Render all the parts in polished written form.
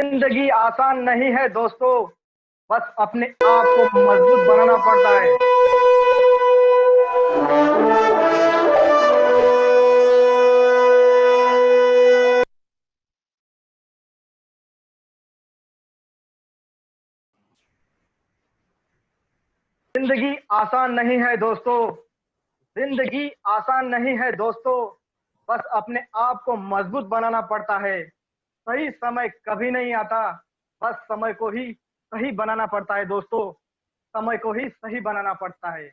जिंदगी आसान नहीं है दोस्तों, बस अपने आप को मजबूत बनाना पड़ता है। जिंदगी आसान नहीं है दोस्तों, जिंदगी आसान नहीं है दोस्तों, बस अपने आप को मजबूत बनाना पड़ता है। सही समय कभी नहीं आता, बस समय को ही सही बनाना पड़ता है दोस्तों। समय को ही सही बनाना पड़ता है।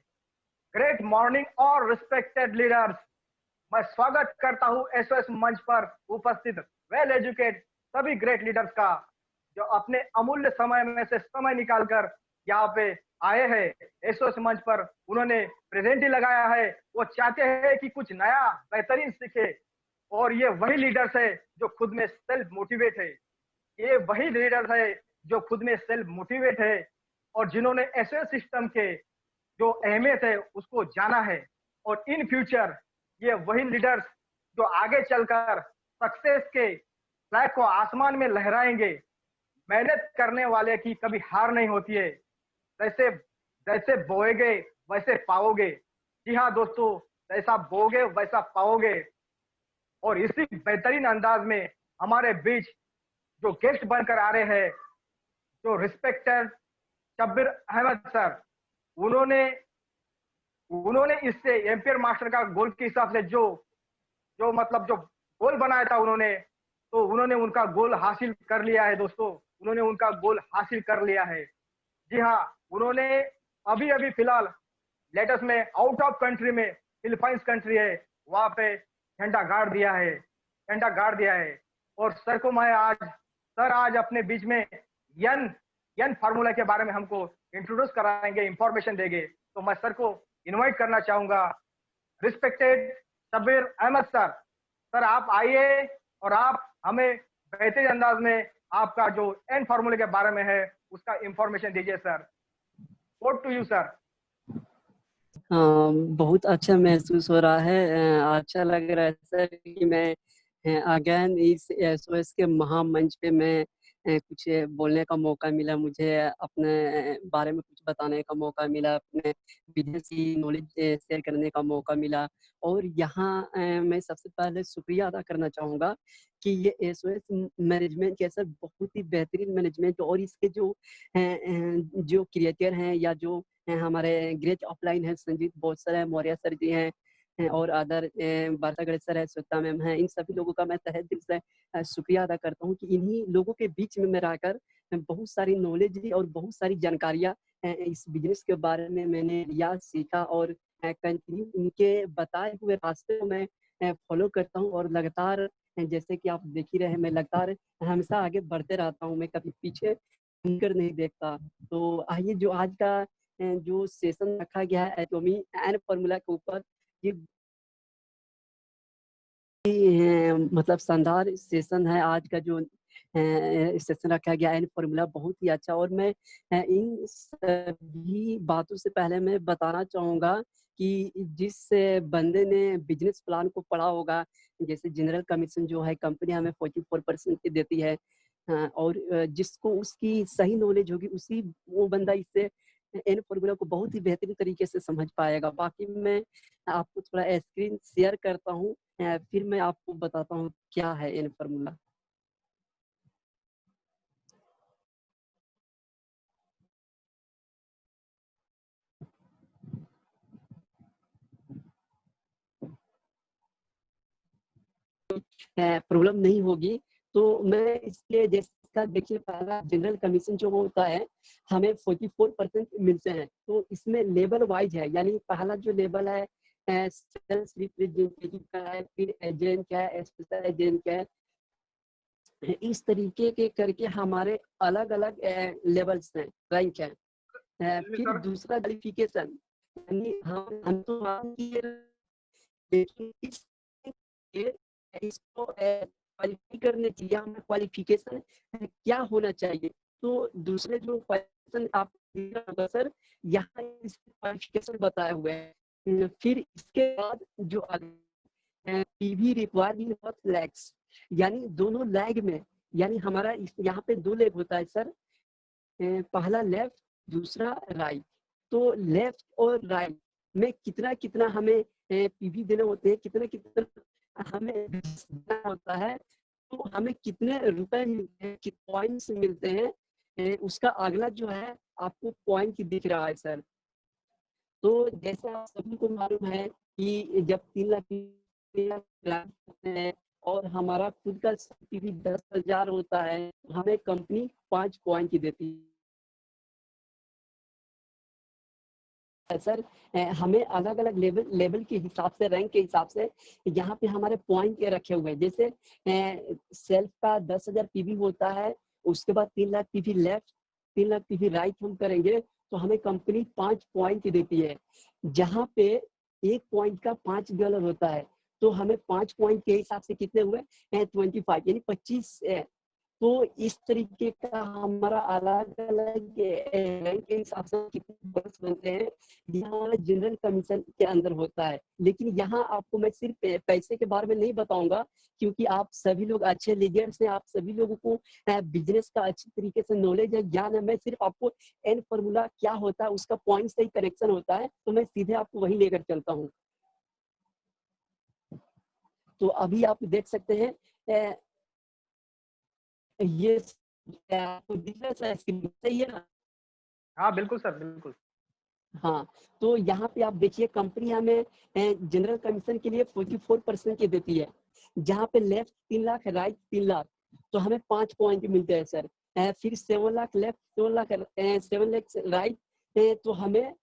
ग्रेट मॉर्निंग और रिस्पेक्टेड लीडर्स, मैं स्वागत करता हूं एसओएस मंच पर उपस्थित वेल एजुकेट सभी ग्रेट लीडर्स का, जो अपने अमूल्य समय में से समय निकालकर यहाँ पे आए हैं। एसओएस मंच पर उन्होंने प्रेजेंट ही लगाया है। वो चाहते हैं कि कुछ नया बेहतरीन सीखे, और ये वही लीडर्स है जो खुद में सेल्फ मोटिवेट है। ये वही लीडर्स है जो खुद में सेल्फ मोटिवेट है, और जिन्होंने एसओएस सिस्टम के जो अहमियत है उसको जाना है। और इन फ्यूचर ये वही लीडर्स जो आगे चलकर सक्सेस के फ्लैग को आसमान में लहराएंगे। मेहनत करने वाले की कभी हार नहीं होती है। जैसे जैसे बोएगे वैसे पाओगे। जी हाँ दोस्तों, जैसा बोगे वैसा पाओगे। और इसी बेहतरीन अंदाज में हमारे बीच जो गेस्ट बनकर आ रहे हैं, जो रिस्पेक्टेड शब्बीर अहमद सर, उन्होंने उन्होंने इससे एम्पियर मास्टर का गोल के हिसाब से जो जो मतलब जो गोल बनाया था उन्होंने, तो उन्होंने उनका गोल हासिल कर लिया है दोस्तों। उन्होंने उनका गोल हासिल कर लिया है। जी हाँ, उन्होंने अभी अभी फिलहाल लेटेस्ट में आउट ऑफ कंट्री में, फिलीपाइंस कंट्री है, वहां पे झंडा गाड़ दिया है, झंडा गाड़ दिया है। और सर को मैं आज, सर आज अपने बीच में यन यन फार्मूला के बारे में हमको इंट्रोड्यूस कराएंगे, इंफॉर्मेशन देंगे। तो मैं सर को इनवाइट करना चाहूंगा। Respected Shabbir Ahmed sir, sir आप आइए और आप हमें बेहतरीन अंदाज में आपका जो एन फार्मूले के बारे में है उसका इंफॉर्मेशन दीजिए sir. Vote to you sir. बहुत अच्छा महसूस हो रहा है। अच्छा लग रहा है सर कि मैं अगेन इस एसओएस के महामंच पे मैं कुछ बोलने का मौका मिला। मुझे अपने बारे में कुछ बताने का मौका मिला, अपने बिजनेस की नॉलेज शेयर करने का मौका मिला। और यहाँ मैं सबसे पहले शुक्रिया अदा करना चाहूँगा कि ये एसओएस मैनेजमेंट के सर बहुत ही बेहतरीन मैनेजमेंट, और इसके जो क्रिएटर हैं या जो हमारे ग्रेट ऑफलाइन है, संजीत बोस सर है, मौर्य सर जी हैं, और अदर वर्षा सर है, श्वेता मैम है। इन सभी लोगों का मैं तहे दिल से शुक्रिया अदा करता हूँ कि इन्हीं लोगों के बीच में मैं रहकर बहुत सारी नॉलेज ली और बहुत सारी जानकारियाँ इस बिजनेस के बारे में मैंने लिया, सीखा, और कंटिन्यू उनके बताए हुए रास्ते को मैं फॉलो करता हूँ। और लगातार जैसे कि आप देख ही रहे हैं, मैं लगातार हमेशा आगे बढ़ते रहता हूँ, मैं कभी पीछे मुड़कर नहीं देखता। तो आइए, जो आज का जो सेशन रखा गया है एटॉमी एंड फार्मूला के ऊपर, ये मतलब शानदार सेशन है आज का। जो सेशन रखा गया है फार्मूला बहुत ही अच्छा। और मैं इन सभी बातों से पहले मैं बताना चाहूँगा कि जिस बंदे ने बिजनेस प्लान को पढ़ा होगा, जैसे जनरल कमीशन जो है कंपनी हमें 44% की देती है, और जिसको उसकी सही नॉलेज होगी उसी वो बंदा इससे एन फॉर्मूला को बहुत ही बेहतरीन तरीके से समझ पाएगा। बाकी मैं आपको थोड़ा स्क्रीन शेयर करता हूँ, फिर मैं आपको बताता हूँ क्या है एन फॉर्मूला। प्रॉब्लम नहीं होगी तो मैं इसलिए, जैसा देखिए, पहला जनरल कमीशन जो होता है हमें 44% मिलते हैं। तो इसमें लेवल वाइज है, यानी पहला जो लेवल है सेल्स रिप्रेजेंटेटिव का है, फिर एजेंट का है, स्पेशल एजेंट का है। इस तरीके के करके हमारे अलग अलग लेवल्स हैं, रैंक है। फिर दूसरा क्वालिफिकेशन, यानी हम तो लेकिन इसको क्वालिफाई करने के लिए हमें क्वालिफिकेशन क्या होना चाहिए। तो दूसरे जो क्वेश्चन आप होगा सर, यहाँ क्वालिफिकेशन बताए हुए हैं। फिर इसके बाद जो PV required in both legs, यानी दोनों लेग में, यानी हमारा यहाँ पे 2 लेग होता है सर, पहला लेफ्ट, दूसरा राइट। तो लेफ्ट और राइट में कितना कितना हमें पीवी देने होते हैं, कितना कितना हमें देना होता है, तो हमें कितने रुपए मिलते हैं, कितने पॉइंट्स मिलते हैं, उसका अगला जो है आपको पॉइंट दिख रहा है सर। तो जैसे आप सभी को मालूम है कि जब 3 लाख होते हैं और हमारा खुद का पीवी 10,000 होता है, हमें कंपनी 5 पॉइंट देती है सर। हमें अलग अलग लेवल के हिसाब से, रैंक के हिसाब से यहाँ पे हमारे पॉइंट रखे हुए हैं। जैसे सेल्फ का 10,000 पीवी होता है, उसके बाद 3 lakh PV left, 3 lakh PV right हम करेंगे तो हमें कंपनी 5 पॉइंट देती है। जहाँ पे 1 पॉइंट का $5 होता है, तो हमें 5 पॉइंट के हिसाब से कितने हुए 25 यानी 25 है। तो इस तरीके का हमारा अलग अलग रैंक के हिसाब से कितने पॉइंट्स बनते हैं, ये हमारा जनरल कमीशन के अंदर होता है। लेकिन यहाँ आपको मैं सिर्फ पैसे के बारे में नहीं बताऊंगा, क्योंकि आप सभी लोग अच्छे लीडर्स हैं, आप सभी लोगों को बिजनेस का अच्छी तरीके से नॉलेज है, ज्ञान है। मैं सिर्फ आपको एन फॉर्मूला क्या होता है उसका पॉइंट से ही करेक्शन होता है, तो मैं सीधे आपको वही लेकर चलता हूँ। तो अभी आप देख सकते हैं ये आपको दिख रहा है स्क्रीन, सही है ना? हाँ बिल्कुल सर, बिल्कुल। हाँ, तो यहाँ पे आप देखिए कंपनी हमें जनरल कमीशन के लिए 44% की देती है। जहाँ पे लेफ्ट 3 लाख, राइट 3 लाख, तो हमें 5 पॉइंट मिलते हैं सर। फिर 7 लाख लेफ्ट, 7 लाख राइट, तो हमें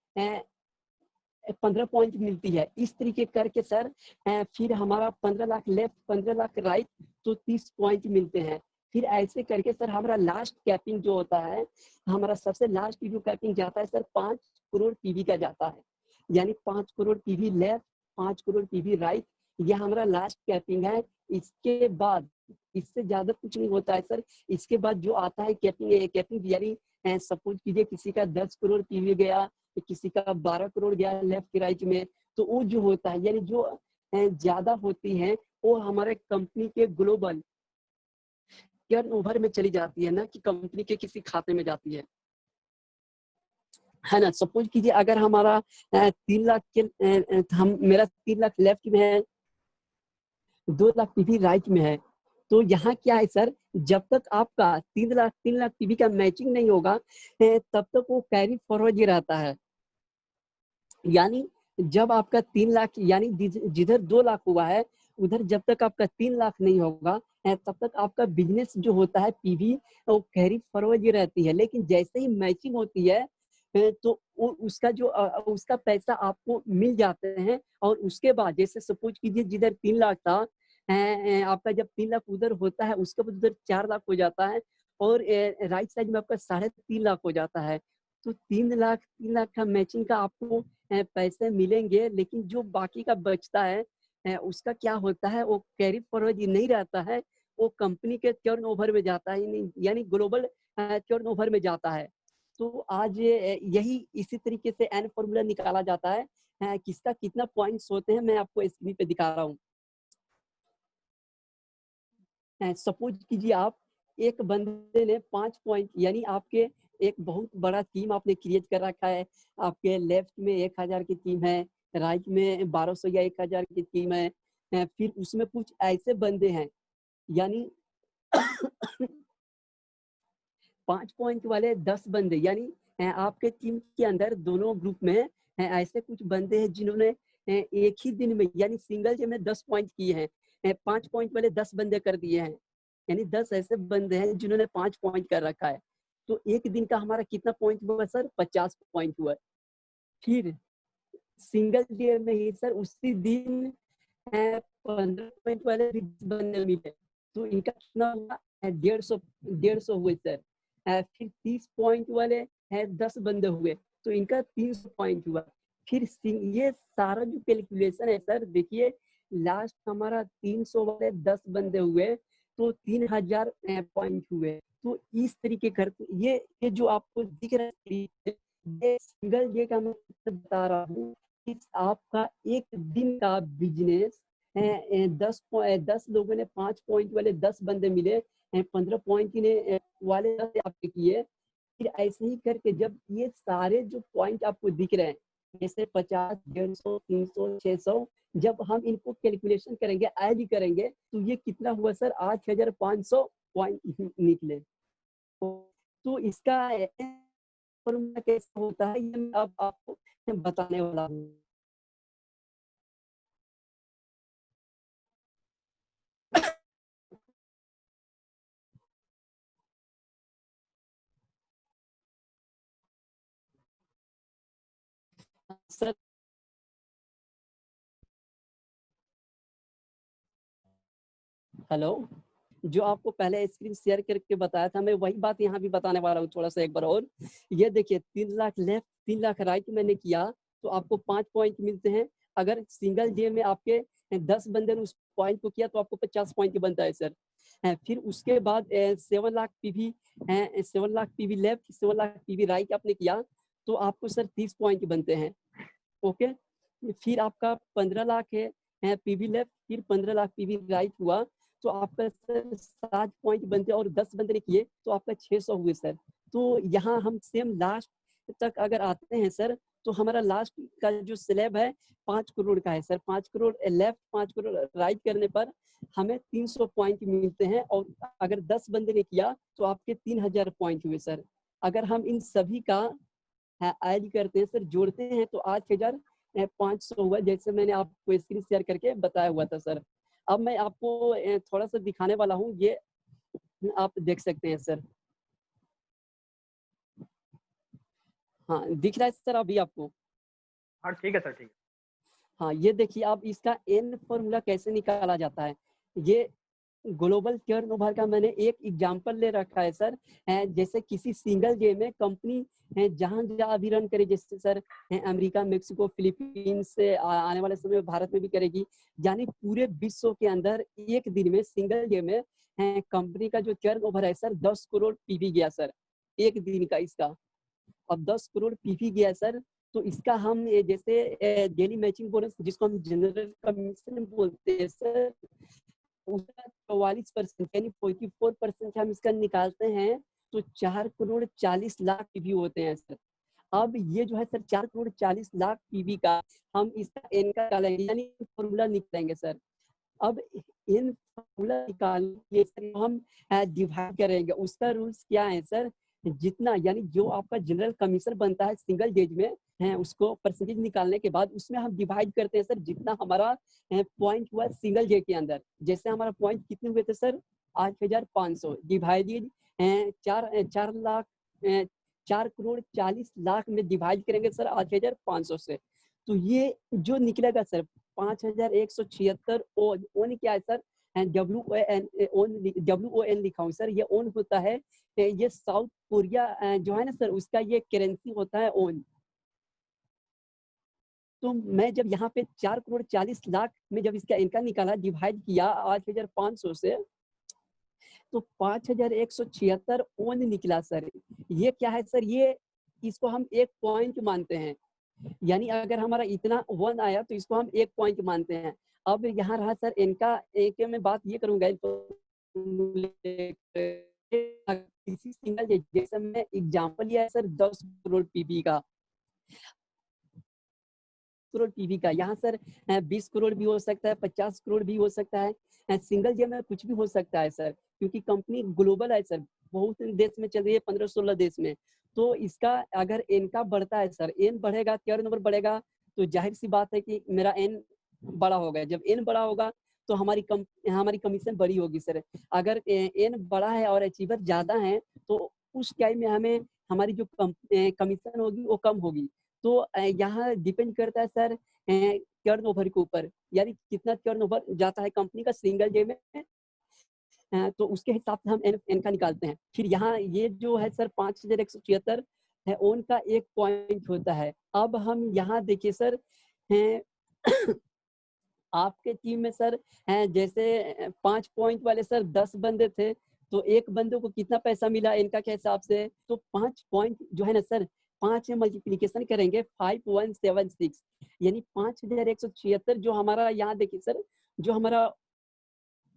15 पॉइंट मिलती है। इस तरीके करके सर फिर हमारा 15 लाख लेफ्ट, 15 लाख राइट, तो 30 पॉइंट मिलते हैं। फिर ऐसे करके सर हमारा लास्ट कैपिंग जो होता है, हमारा सबसे लास्ट जो कैपिंग जाता है सर 5 करोड़ पीवी का जाता है। यानी 5 crore PV left, 5 crore PV right, यह हमारा लास्ट कैपिंग है। इसके बाद इससे ज्यादा कुछ नहीं होता है सर। इसके बाद जो आता है कैपिंग यानी सपोज कीजिए किसी का 10 करोड़ पीवी गया, किसी का 12 करोड़ गया लेफ्ट राइट में, तो वो जो होता है यानी जो ज्यादा होती है वो हमारे कंपनी के ग्लोबल टर्नओवर में चली जाती है, ना कि कंपनी के किसी खाते में जाती है ना। सपोज कीजिए अगर हमारा 3 लाख के हम मेरा 3 लाख लेफ्ट में है, 2 लाख पीवी राइट में है, तो यहाँ क्या है सर, जब तक आपका 3 लाख पीवी का मैचिंग नहीं होगा तब तक वो कैरी फॉरवर्ड ही रहता है। यानी जब आपका 3 लाख यानी जिधर 2 लाख हुआ है, उधर जब तक आपका 3 लाख नहीं होगा तब तक आपका बिजनेस जो होता है पीवी वो कैरी फॉरवर्ड ही रहती है। लेकिन जैसे ही मैचिंग होती है तो उसका पैसा आपको मिल जाते हैं। और उसके बाद जैसे सपोज कीजिए जिधर 3 लाख था, आपका जब 3 लाख उधर होता है, उसके बाद उधर 4 लाख हो जाता है और राइट साइड में आपका 3.5 लाख हो जाता है। तो 3 लाख का मैचिंग का आपको पैसे मिलेंगे। लेकिन जो बाकी का बचता है उसका क्या होता है, वो कैरी फॉरवर्ड नहीं रहता है, वो कंपनी के टर्नओवर में जाता है, यानी ग्लोबल टर्नओवर में जाता है। तो आज यही इसी तरीके से एन फॉर्मूला निकाला जाता है। किसका कितना पॉइंट्स होते हैं मैं आपको स्क्रीन पे दिखा रहा हूँ। सपोज कीजिए आप एक बंदे ने 5 पॉइंट यानी आपके एक बहुत बड़ा टीम आपने क्रिएट कर रखा है। आपके लेफ्ट में 1000 की टीम है, राइट में 1200 या 1000 की टीम है। फिर उसमें कुछ ऐसे बंदे हैं यानी 5 पॉइंट वाले 10 बंदे, यानी आपके टीम के अंदर दोनों ग्रुप में ऐसे कुछ बंदे हैं जिन्होंने एक ही दिन में यानी सिंगल डे में 10 पॉइंट किए हैं। 5 पॉइंट वाले 10 बंदे कर दिए हैं, यानी 10 ऐसे बंदे हैं जिन्होंने 5 पॉइंट कर रखा है। तो एक दिन का हमारा कितना पॉइंट हुआ सर, 50 पॉइंट हुआ। फिर सिंगल डे में ही सर उसी दिन 15 पॉइंट वाले 20 बंदे मिले, तो इनका कितना हुआ 150 हुए सर। फिर 30 पॉइंट वाले 10 बंदे हुए, तो इनका 300 पॉइंट हुआ। फिर ये सारा जो कैलकुलेशन है सर, देखिए लास्ट हमारा 300 वाले 10 बंदे हुए तो 3000 पॉइंट हुए। तो इस तरीके कर ये जो आपको दिख रहा है ये सिंगल डे का मैं बता रहा हूँ। आपका एक दिन का बिजनेस 10 लोगों ने 5 पॉइंट वाले 10 बंदे मिले 15 पॉइंट ने वाले आपके किए। फिर ऐसे ही करके जब ये सारे जो पॉइंट आपको दिख रहे हैं, जैसे 50, 150, 300, 600, जब हम इनको कैलकुलेशन करेंगे, ऐड करेंगे, तो ये कितना हुआ सर? 8500 पॉइंट निकले। तो इसका फॉर्मूला कैसे होता है, ये मैं अब आपको बताने वाला हूँ। सर हेलो, जो आपको पहले स्क्रीन शेयर करके बताया था, मैं वही बात यहाँ भी बताने वाला हूँ थोड़ा सा एक बार और। ये देखिए 3 लाख लेफ्ट, 3 लाख राइट मैंने किया तो आपको 5 पॉइंट मिलते हैं। अगर सिंगल डे में आपके 10 बंदे ने उस पॉइंट को किया तो आपको 50 पॉइंट बनता है सर। फिर उसके बाद 7 lakh PV, 7 lakh PV left, 7 lakh PV right आपने किया तो आपको सर 30 पॉइंट बनते हैं। ओके, फिर आपका 15 लाख है पीवी लेफ्ट, फिर 15 लाख पीवी राइट हुआ तो आपका सर 7 पॉइंट बनते हैं, और 10 बंदे ने किए तो आपका 600 हुए सर। तो यहाँ हम सेम लास्ट तक अगर आते हैं सर, तो हमारा लास्ट का जो स्लैब है 5 करोड़ का है sir. 5 crore left, 5 crore right करने पर हमें 300 पॉइंट मिलते हैं, और अगर 10 बंदे ने किया तो आपके 3000 पॉइंट हुए सर। अगर हम इन सभी का ऐड करते हैं सर, जोड़ते हैं तो 8500 हुआ, जैसे मैंने आपको स्क्रीन शेयर करके बताया हुआ था सर। अब मैं आपको थोड़ा सा दिखाने वाला हूँ, ये आप देख सकते हैं सर। हाँ, दिख रहा है सर अभी आपको? हाँ ठीक है सर, ठीक है। हाँ, ये देखिए आप इसका एन फॉर्मूला कैसे निकाला जाता है। ये ग्लोबल टर्नओवर का मैंने एक एग्जांपल ले रखा है सर। जैसे किसी सिंगल डे में कंपनी जहां जहां भी रन करे, जैसे सर अमेरिका, मेक्सिको, फिलीपींस से आने वाले समय में भारत में भी करेगी, यानी पूरे विश्व के अंदर एक दिन में, सिंगल डे में कंपनी का जो टर्नओवर है सर 10 करोड़ पीवी गया सर, एक दिन का इसका। अब 10 करोड़ पीवी गया सर, तो इसका हम जैसे डेली मैचिंग बोनस जिसको हम जनरल कमीशन बोलते हैं सर, उसका 44% यानी 44% हम इसका निकालते हैं तो 4 करोड़ 40 लाख पीवी होते हैं सर। अब ये जो है सर 4 करोड़ 40 लाख पीवी का हम इसका एन का निकालेंगे, यानी फॉर्मूला निकालेंगे सर। अब इन फॉर्मूला निकालने के सर हम डिवाइड करेंगे। उसका रूल्स क्या है सर? जितना, यानी जो आपका जनरल कमीशन बनता है सिंगल डेज में है, उसको परसेंटेज निकालने के बाद उसमें हम डिवाइड करते हैं सर जितना हमारा पॉइंट हुआ सिंगल डे के अंदर। जैसे हमारा पॉइंट कितने हुए थे सर? 8500 डिवाइडेड 4 करोड़ 40 लाख में डिवाइड करेंगे सर 8500 से, तो ये जो निकलेगा सर 5176। ओन क्या है सर? WON लिखा हूँ सर। ये ओन होता है, ये साउथ कोरिया जो है ना सर, उसका ये करेंसी होता है ओन। तो मैं जब यहाँ पे 4 करोड़ 40 लाख में जब इसका इनका निकाला, डिवाइड किया 8500 से, तो 5176 ओन निकला सर। ये क्या है सर? ये इसको हम एक पॉइंट मानते हैं, यानी अगर हमारा इतना 1 आया तो इसको हम एक पॉइंट मानते हैं। अब यहाँ रहा सर इनका, एक में बात ये करूंगा किसी सिंगल, जैसे मैं एग्जांपल लिया है सर 10 करोड़ पीवी का, करोड़ पीवी का, यहाँ सर 20 करोड़ भी हो सकता है, 50 करोड़ भी हो सकता है, सिंगल डे में कुछ भी हो सकता है सर, क्योंकि कंपनी ग्लोबल है सर, बहुत देश में चल रही है, 15-16 देश में। तो इसका अगर एन का बढ़ता है सर, एन बढ़ेगा, टर्नओवर बढ़ेगा, तो जाहिर सी बात है कि मेरा एन बड़ा होगा। जब एन बड़ा होगा तो हमारी कमीशन बड़ी होगी सर। अगर एन बड़ा है और अचीवर ज्यादा है तो उस टाइम में हमें हमारी जो कमीशन होगी वो कम होगी। तो यहाँ डिपेंड करता है सर टर्नओवर के ऊपर, यानी कितना टर्नओवर जाता है कंपनी का सिंगल डे में, तो उसके हिसाब से हम एन का निकालते हैं। फिर यहाँ ये जो है सर 5176 है, ओन का एक पॉइंट होता है। अब हम यहाँ देखिए सर आपके टीम में सर जैसे 5 पॉइंट वाले सर 10 बंदे थे, तो एक बंदे को कितना पैसा मिला इनका के हिसाब से? तो 5 पॉइंट जो है ना सर, 5 में मल्टीप्लीकेशन करेंगे 5176, यानी 5176 जो हमारा यहाँ देखिए सर, जो हमारा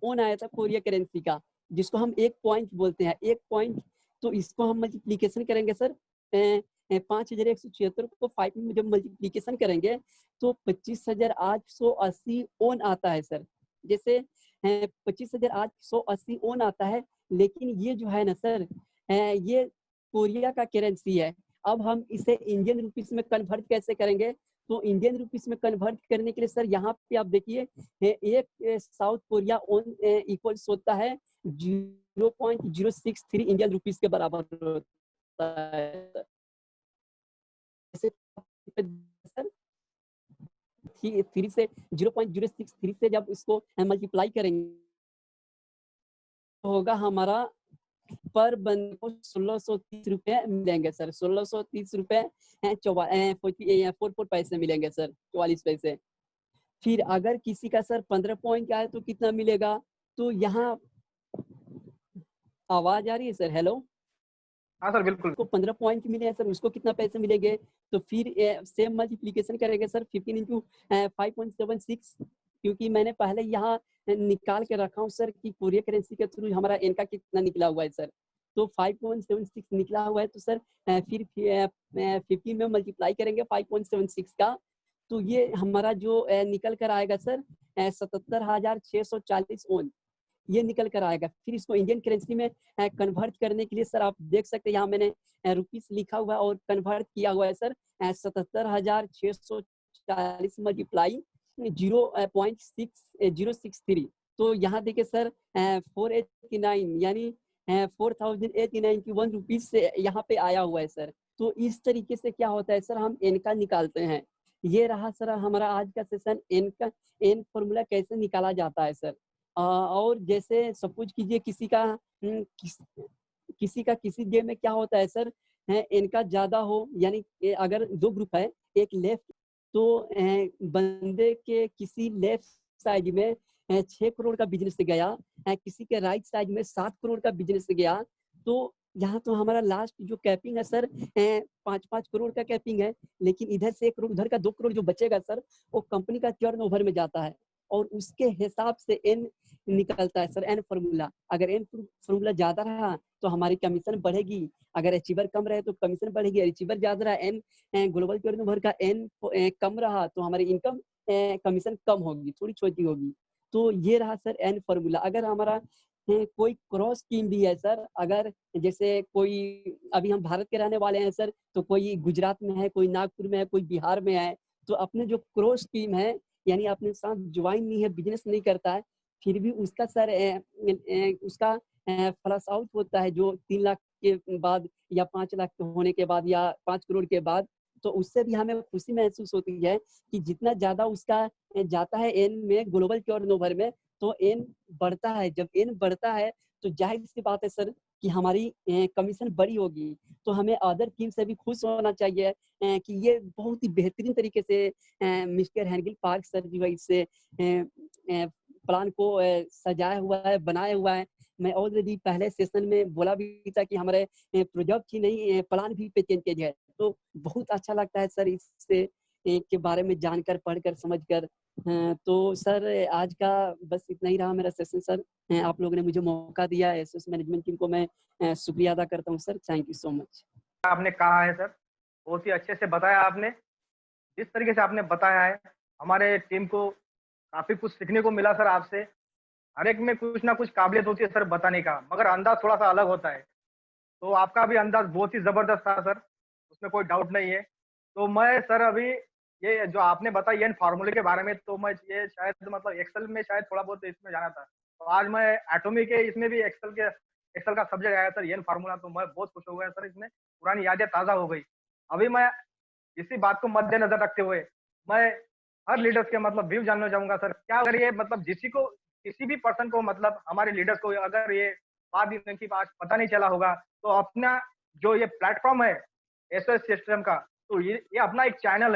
ओन आया था कोरिया करेंसी का, जिसको हम 1 पॉइंट बोलते हैं, 1 पॉइंट, तो इसको हम मल्टीप्लिकेशन करेंगे सर 5176 को 5 में जब मल्टीप्लिकेशन करेंगे तो 25,880 ओन आता है सर। जैसे 25,880 ओन आता है, लेकिन ये जो है ना सर ये कोरिया का करेंसी है। अब हम इसे इंडियन रुपीस में कन्वर्ट कैसे करेंगे? तो इंडियन रुपीस में कन्वर्ट करने के लिए सर यहाँ पे आप देखिए एक साउथ कोरिया ओन इक्वल्स होता है 0.063 इंडियन रुपीस के बराबर होता है सर। 3 से 0.063 से जब इसको मल्टीप्लाई करेंगे तो होगा हमारा पर बंदे को 1630 रुपए मिलेंगे सर। 1630 रुपए 4 पैसे मिलेंगे सर, 44 पैसे। फिर अगर किसी का सर 15 पॉइंट का है तो कितना मिलेगा? तो यहाँ आवाज आ रही है सर? हेलो, हाँ सर बिल्कुल। को 15 पॉइंट मिले हैं सर, उसको कितना पैसे मिलेंगे? तो फिर सेम मल्टीप्लिकेशन करेंगे सर 15 इंटू 5.76, क्योंकि मैंने पहले यहाँ निकाल के रखा हूँ सर कि कोरिया करेंसी के थ्रू हमारा इनका कितना निकला हुआ है सर। तो 5.76 निकला हुआ है, तो सर फिर 50 में मल्टीप्लाई करेंगे 5.76 का, तो ये हमारा जो निकल कर आएगा सर 77,640 ओन, ये निकल कर आएगा। फिर इसको इंडियन करेंसी में कन्वर्ट करने के लिए सर आप देख सकते हैं यहाँ मैंने रुपीस लिखा हुआ है और कन्वर्ट किया हुआ है सर 77,640 मल्टीप्लाई 0.6063। तो यहाँ देखिए सर 489 यानी 4,089 रुपीज से यहाँ पे आया हुआ है सर। तो इस तरीके से क्या होता है सर, हम एन का निकालते हैं। ये रहा सर हमारा आज का सेशन, एन का एन फॉर्मूला कैसे निकाला जाता है सर। और जैसे सपोज कीजिए किसी का किसी डे में क्या होता है सर, इनका ज्यादा हो, यानी अगर 2 ग्रुप है, एक लेफ्ट, तो बंदे के किसी लेफ्ट साइड में 6 करोड़ का बिजनेस गया, किसी के राइट साइड में 7 करोड़ का बिजनेस गया, तो यहाँ तो हमारा लास्ट जो कैपिंग है सर 5-5 करोड़ का कैपिंग है, लेकिन इधर से 1 करोड़ उधर का 2 करोड़ जो बचेगा सर वो कंपनी का टर्नओवर में जाता है और उसके हिसाब से एन निकलता है सर, एन फॉर्मूला। अगर एन फॉर्मूला ज्यादा रहा तो हमारी कमीशन बढ़ेगी, अगर अचीवर कम रहे तो कमीशन बढ़ेगी, अचीवर ज्यादा रहा एन ग्लोबल टर्नओवर का एन कम रहा तो हमारी इनकम कमीशन कम होगी, थोड़ी छोटी होगी। तो ये रहा सर एन फॉर्मूला। अगर हमारा कोई क्रॉस स्कीम भी है सर, अगर जैसे कोई अभी हम भारत के रहने वाले हैं सर, तो कोई गुजरात में है, कोई नागपुर में है, कोई बिहार में है, तो अपने जो क्रॉस स्कीम है यानी अपने साथ ज्वाइन नहीं है, बिजनेस नहीं करता है, फिर भी उसका सर उसका फ्लश आउट होता है जो 3 लाख के बाद या 5 लाख होने के बाद या 5 करोड़ के बाद, तो उससे भी हमें खुशी महसूस होती है कि जितना ज्यादा उसका जाता है एन में ग्लोबल टर्नओवर में, तो एन बढ़ता है। जब एन बढ़ता है तो जाहिर सी बात है सर कि हमारी कमीशन बड़ी होगी। तो हमें अदर टीम से भी खुश होना चाहिए कि ये बहुत ही बेहतरीन तरीके से मिस्टर हैंगिल पार्क सर जो है इससे प्लान को सजाया हुआ है, बनाया हुआ है। मैं ऑलरेडी पहले सेशन में बोला भी था कि हमारे प्रोजेक्ट ही नहीं प्लान भी पेटेंटेड है। तो बहुत अच्छा लगता है सर इससे के बारे में जानकर, पढ़कर, समझकर। तो सर आज का बस इतना ही रहा मेरा सेशन सर। आप लोगों ने मुझे मौका दिया, एसएस मैनेजमेंट टीम को मैं शुक्रिया अदा करता हूँ sir. Thank you so much. आपने कहा है सर, बहुत ही अच्छे से बताया आपने। जिस तरीके से आपने बताया है हमारे टीम को काफी कुछ सीखने को मिला सर आपसे। हर एक में कुछ ना कुछ काबिलियत होती है सर बताने का, मगर अंदाज थोड़ा सा अलग होता है। तो आपका भी अंदाज बहुत ही जबरदस्त था सर, उसमें कोई डाउट नहीं है। तो मैं सर अभी ये जो आपने बताया एन फार्मूले के बारे में, तो मैं ये शायद मतलब एक्सेल में शायद थोड़ा बहुत इसमें जाना था, तो आज मैं एटॉमिक के इसमें भी एक्सेल का सब्जेक्ट आया सर एन फार्मूला, तो मैं बहुत खुश हो गया सर। इसमें पुरानी यादें ताज़ा हो गई। अभी मैं इसी बात को मद्देनजर रखते हुए मैं हर लीडर्स के मतलब व्यू जानना चाहूंगा सर। क्या अगर ये मतलब किसी भी पर्सन को मतलब हमारे लीडर्स को अगर ये बात इनकी बात पता नहीं चला होगा, तो अपना जो ये प्लेटफॉर्म है एसओएस सिस्टम का, तो ये अपना एक चैनल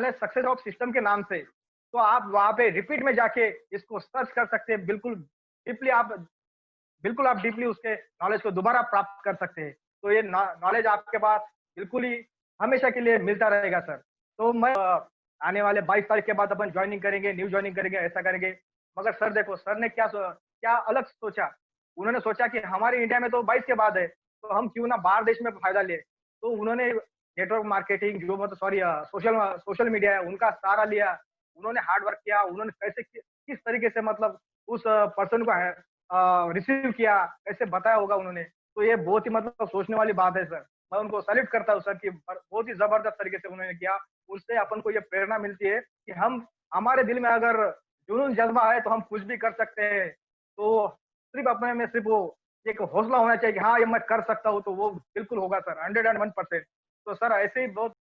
है सक्सेस ऑफ सिस्टम के नाम से। तो आप वहाँ पे रिपीट में जाके इसको सर्च कर सकते हैं। बिल्कुल आप डीपली उसके नॉलेज को दोबारा प्राप्त कर सकते हैं। तो ये नॉलेज आपके पास बिल्कुल ही हमेशा के लिए मिलता रहेगा सर। तो मैं आने वाले 22 तारीख के बाद अपन ज्वाइनिंग करेंगे, न्यू ज्वाइनिंग करेंगे, ऐसा करेंगे। मगर सर देखो, सर ने क्या क्या अलग सोचा। उन्होंने सोचा कि हमारे इंडिया में तो 22 के बाद है, तो हम क्यों ना बाहर देश में फ़ायदा लें। तो उन्होंने नेटवर्क मार्केटिंग जो मतलब सॉरी सोशल सोशल मीडिया है उनका सहारा लिया। उन्होंने हार्ड वर्क किया, उन्होंने कैसे किस तरीके से मतलब उस पर्सन को रिसीव किया, कैसे बताया होगा उन्होंने। तो ये बहुत ही मतलब सोचने वाली बात है सर। मैं उनको सैल्यूट करता हूँ सर कि बहुत ही ज़बरदस्त तरीके से उन्होंने किया। उससे अपन को ये प्रेरणा मिलती है कि हम हमारे दिल में अगर जुनून जज़्बा है तो हम कुछ भी कर सकते हैं। तो सिर्फ़ अपने में सिर्फ़ वो एक हौसला होना चाहिए कि हाँ, ये मैं कर सकता हूँ, तो वो बिल्कुल होगा सर 101%। तो सर ऐसे ही बहुत